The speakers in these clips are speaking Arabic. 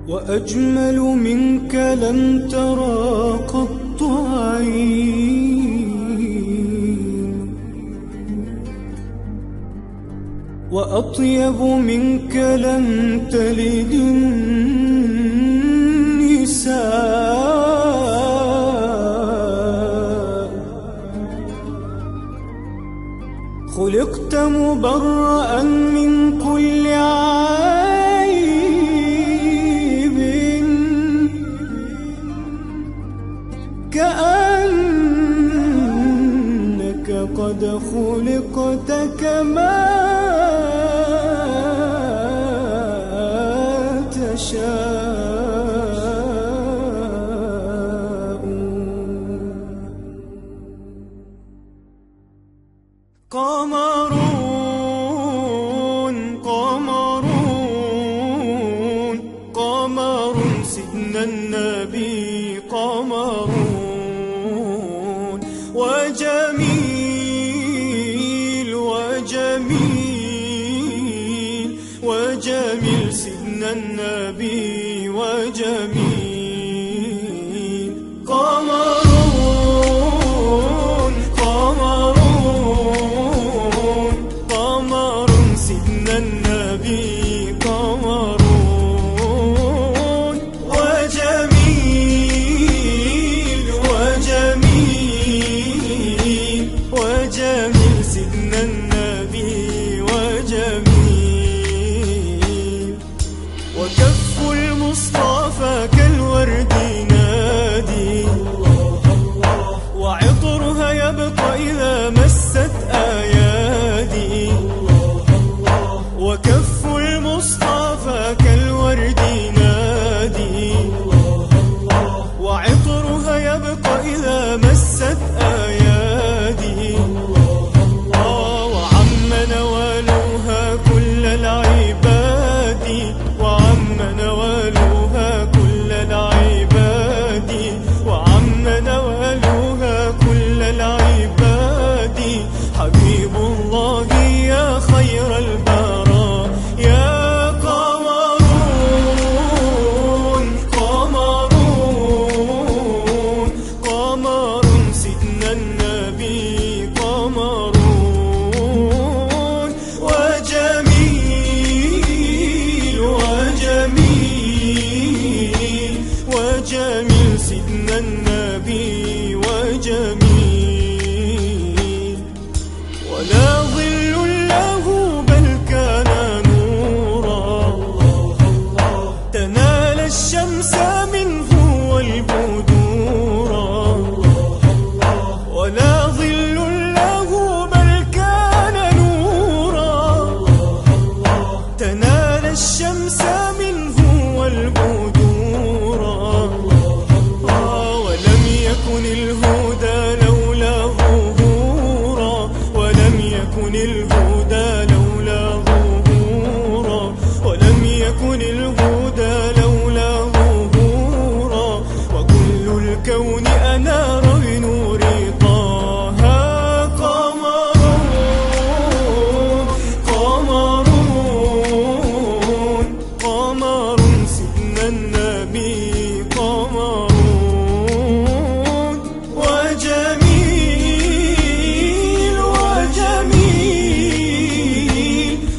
وأجمل منك لم ترى قط عين، وأطيب منك لم تلد النساء. خلقت مبرأ من كل عيب، كأنك قد خلقت كما تشاء. قمرون قمرون قمر سيدنا النبي، قمرون وجميل وجميل وجميل سيدنا النبي وجميل. قمرون قمرون قمر سيدنا النبي، قمرون وجميل وجميل وجميل سيدنا النبي وجميل. وكف المصطفى كالورد نادي، وعطرها يبقى إذا مست أيادي. وكف المصطفى كالورد نادي، وعطرها يبقى إذا مست أيادي. وعم نوالها كل العباد، وعم نوالها كل العباد، وعم نوالها كل العباد. حبيب الله يا خير البراء يا قمرون قمرون قمر سيدنا النبي، قمرون وجميل وجميل وجميل سيدنا النبي وجميل. ولا ظل له بل كان نورا، تنال الشمس منه والبدورا. ولا ظل له بل كان نورا، تنال الشمس منه والبدورا. ولم يكن الهدى لولا ظهورا، ولم يكن الهدى لولا ظهورا، ولم يكن الهدى لولا ظهورا. وكل الكون أنار بنور طه. قمرون قمرون قمر سيدنا النبي، قمرون وجميل وجميل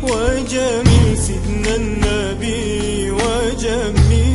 وجميل سيدنا النبي وجميل.